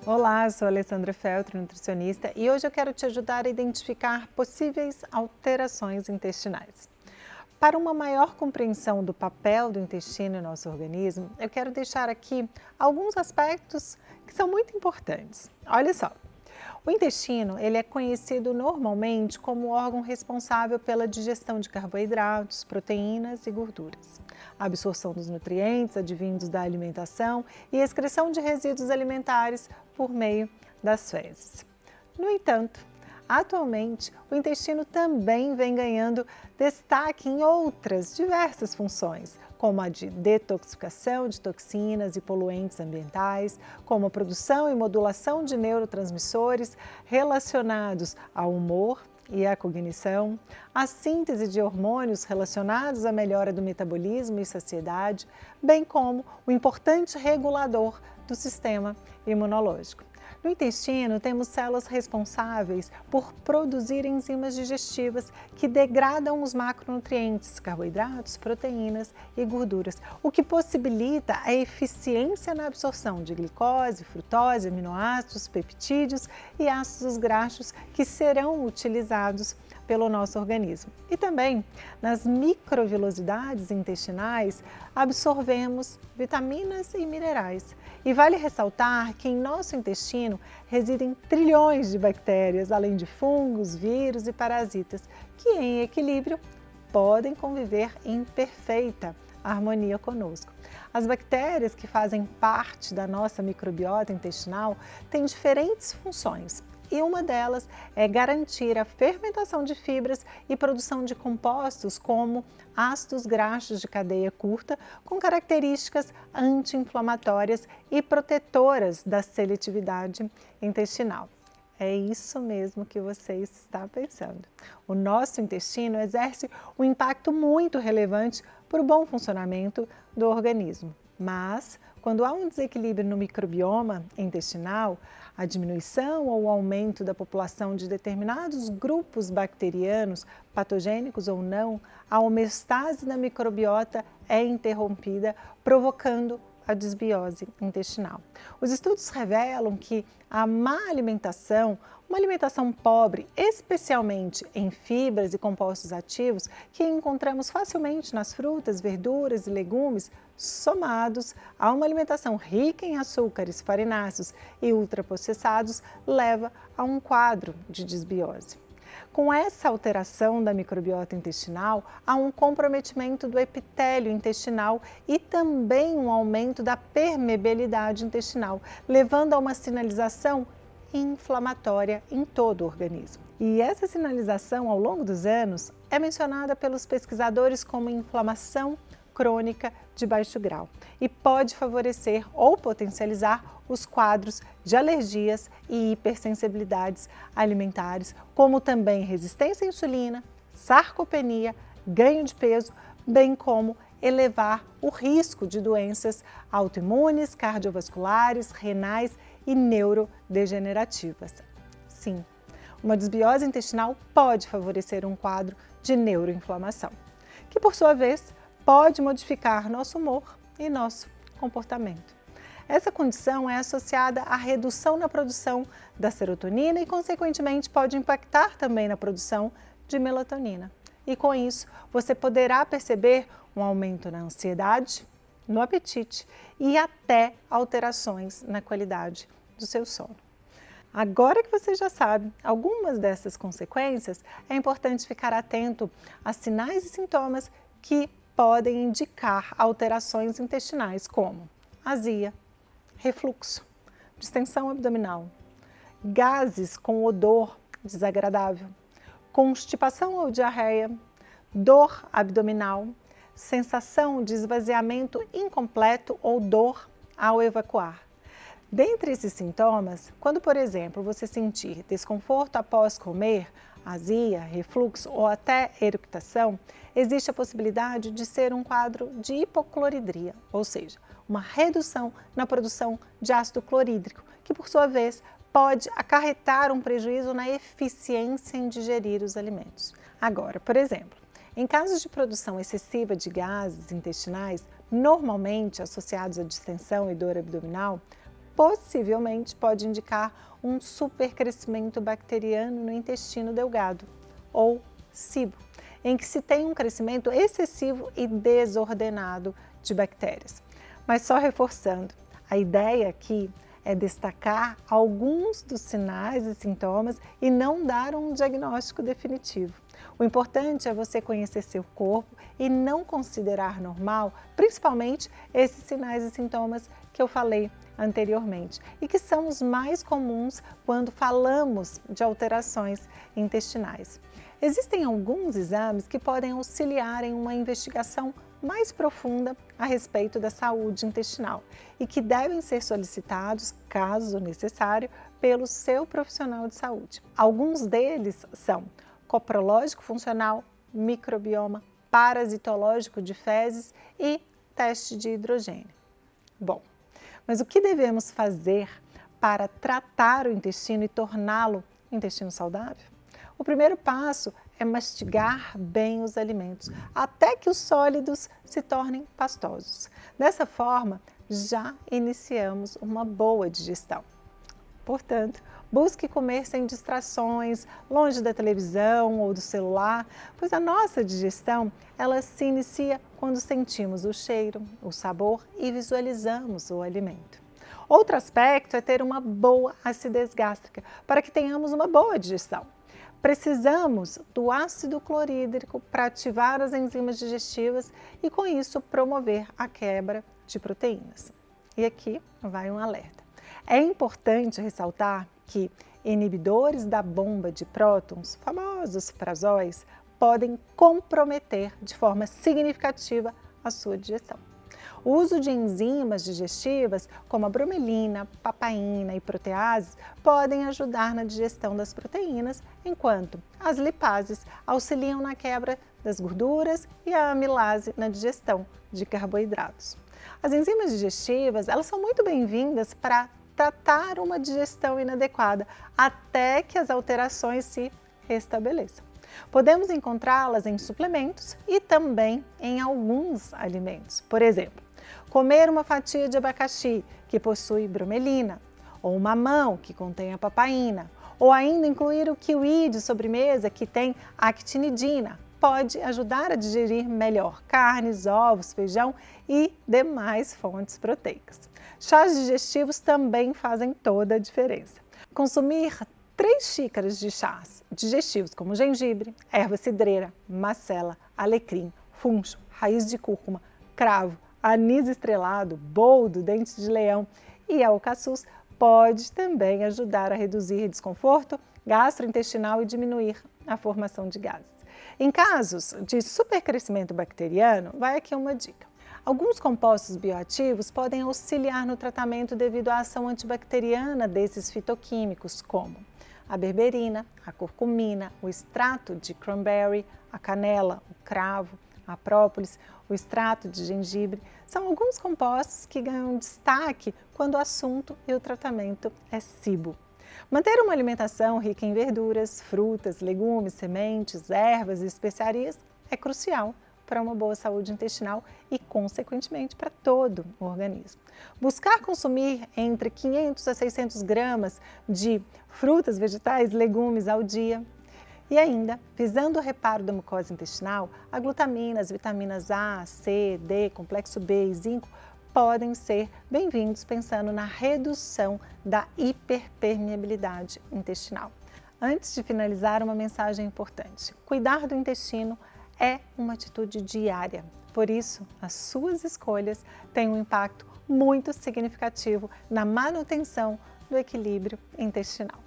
Olá, sou a Alessandra Feltri, nutricionista, e hoje eu quero te ajudar a identificar possíveis alterações intestinais. Para uma maior compreensão do papel do intestino em nosso organismo, eu quero deixar aqui alguns aspectos que são muito importantes. Olha só, o intestino ele é conhecido normalmente como o órgão responsável pela digestão de carboidratos, proteínas e gorduras, a absorção dos nutrientes advindos da alimentação e a excreção de resíduos alimentares por meio das fezes. No entanto, atualmente, o intestino também vem ganhando destaque em outras diversas funções, como a de detoxificação de toxinas e poluentes ambientais, como a produção e modulação de neurotransmissores relacionados ao humor e à cognição, a síntese de hormônios relacionados à melhora do metabolismo e saciedade, bem como o importante regulador do sistema imunológico. No intestino, temos células responsáveis por produzir enzimas digestivas que degradam os macronutrientes, carboidratos, proteínas e gorduras, o que possibilita a eficiência na absorção de glicose, frutose, aminoácidos, peptídeos e ácidos graxos que serão utilizados pelo nosso organismo. E também, nas microvilosidades intestinais, absorvemos vitaminas e minerais. E vale ressaltar que em nosso intestino residem trilhões de bactérias, além de fungos, vírus e parasitas, que em equilíbrio podem conviver em perfeita harmonia conosco. As bactérias que fazem parte da nossa microbiota intestinal têm diferentes funções. E uma delas é garantir a fermentação de fibras e produção de compostos como ácidos graxos de cadeia curta, com características anti-inflamatórias e protetoras da seletividade intestinal. É isso mesmo que você está pensando. O nosso intestino exerce um impacto muito relevante para o bom funcionamento do organismo. Mas, quando há um desequilíbrio no microbioma intestinal, a diminuição ou o aumento da população de determinados grupos bacterianos, patogênicos ou não, a homeostase da microbiota é interrompida, provocando a desbiose intestinal. Os estudos revelam que a má alimentação, uma alimentação pobre, especialmente em fibras e compostos ativos, que encontramos facilmente nas frutas, verduras e legumes, somados a uma alimentação rica em açúcares, farináceos e ultraprocessados, leva a um quadro de desbiose. Com essa alteração da microbiota intestinal, há um comprometimento do epitélio intestinal e também um aumento da permeabilidade intestinal, levando a uma sinalização inflamatória em todo o organismo. E essa sinalização, ao longo dos anos, é mencionada pelos pesquisadores como inflamação crônica de baixo grau e pode favorecer ou potencializar os quadros de alergias e hipersensibilidades alimentares, como também resistência à insulina, sarcopenia, ganho de peso, bem como elevar o risco de doenças autoimunes, cardiovasculares, renais e neurodegenerativas. Sim, uma desbiose intestinal pode favorecer um quadro de neuroinflamação, que por sua vez pode modificar nosso humor e nosso comportamento. Essa condição é associada à redução na produção da serotonina e, consequentemente, pode impactar também na produção de melatonina. E com isso, você poderá perceber um aumento na ansiedade, no apetite e até alterações na qualidade do seu sono. Agora que você já sabe algumas dessas consequências, é importante ficar atento a sinais e sintomas que podem indicar alterações intestinais como azia, refluxo, distensão abdominal, gases com odor desagradável, constipação ou diarreia, dor abdominal, sensação de esvaziamento incompleto ou dor ao evacuar. Dentre esses sintomas, quando, por exemplo, você sentir desconforto após comer, azia, refluxo ou até eructação, existe a possibilidade de ser um quadro de hipocloridria, ou seja, uma redução na produção de ácido clorídrico, que por sua vez pode acarretar um prejuízo na eficiência em digerir os alimentos. Agora, por exemplo, em casos de produção excessiva de gases intestinais, normalmente associados à distensão e dor abdominal, possivelmente pode indicar um supercrescimento bacteriano no intestino delgado, ou SIBO, em que se tem um crescimento excessivo e desordenado de bactérias. Mas só reforçando, a ideia aqui é destacar alguns dos sinais e sintomas e não dar um diagnóstico definitivo. O importante é você conhecer seu corpo e não considerar normal, principalmente esses sinais e sintomas que eu falei anteriormente e que são os mais comuns quando falamos de alterações intestinais. Existem alguns exames que podem auxiliar em uma investigação mais profunda a respeito da saúde intestinal e que devem ser solicitados, caso necessário, pelo seu profissional de saúde. Alguns deles são coprológico funcional, microbioma, parasitológico de fezes e teste de hidrogênio. Bom, mas o que devemos fazer para tratar o intestino e torná-lo intestino saudável? O primeiro passo é mastigar bem os alimentos, até que os sólidos se tornem pastosos. Dessa forma, já iniciamos uma boa digestão. Portanto, busque comer sem distrações, longe da televisão ou do celular, pois a nossa digestão, ela se inicia quando sentimos o cheiro, o sabor e visualizamos o alimento. Outro aspecto é ter uma boa acidez gástrica, para que tenhamos uma boa digestão. Precisamos do ácido clorídrico para ativar as enzimas digestivas e, com isso, promover a quebra de proteínas. E aqui vai um alerta. É importante ressaltar que inibidores da bomba de prótons, famosos prazóis, podem comprometer de forma significativa a sua digestão. O uso de enzimas digestivas, como a bromelina, papaina e proteases, podem ajudar na digestão das proteínas, enquanto as lipases auxiliam na quebra das gorduras e a amilase na digestão de carboidratos. As enzimas digestivas, elas são muito bem-vindas para tratar uma digestão inadequada, até que as alterações se restabeleçam. Podemos encontrá-las em suplementos e também em alguns alimentos. Por exemplo, comer uma fatia de abacaxi que possui bromelina, ou um mamão que contém a papaina, ou ainda incluir o kiwi de sobremesa que tem actinidina, pode ajudar a digerir melhor carnes, ovos, feijão e demais fontes proteicas. Chás digestivos também fazem toda a diferença. Consumir 3 xícaras de chás digestivos como gengibre, erva cidreira, macela, alecrim, funcho, raiz de cúrcuma, cravo, anis estrelado, boldo, dente de leão e alcaçuz pode também ajudar a reduzir desconforto gastrointestinal e diminuir a formação de gases. Em casos de supercrescimento bacteriano, vai aqui uma dica. Alguns compostos bioativos podem auxiliar no tratamento devido à ação antibacteriana desses fitoquímicos, como a berberina, a curcumina, o extrato de cranberry, a canela, o cravo, a própolis, o extrato de gengibre. São alguns compostos que ganham destaque quando o assunto e o tratamento é SIBO. Manter uma alimentação rica em verduras, frutas, legumes, sementes, ervas e especiarias é crucial para uma boa saúde intestinal e, consequentemente, para todo o organismo. Buscar consumir entre 500 a 600 gramas de frutas, vegetais, legumes ao dia. E ainda, visando o reparo da mucosa intestinal, a glutamina, as vitaminas A, C, D, complexo B e zinco podem ser bem-vindos pensando na redução da hiperpermeabilidade intestinal. Antes de finalizar, uma mensagem importante. Cuidar do intestino é uma atitude diária. Por isso, as suas escolhas têm um impacto muito significativo na manutenção do equilíbrio intestinal.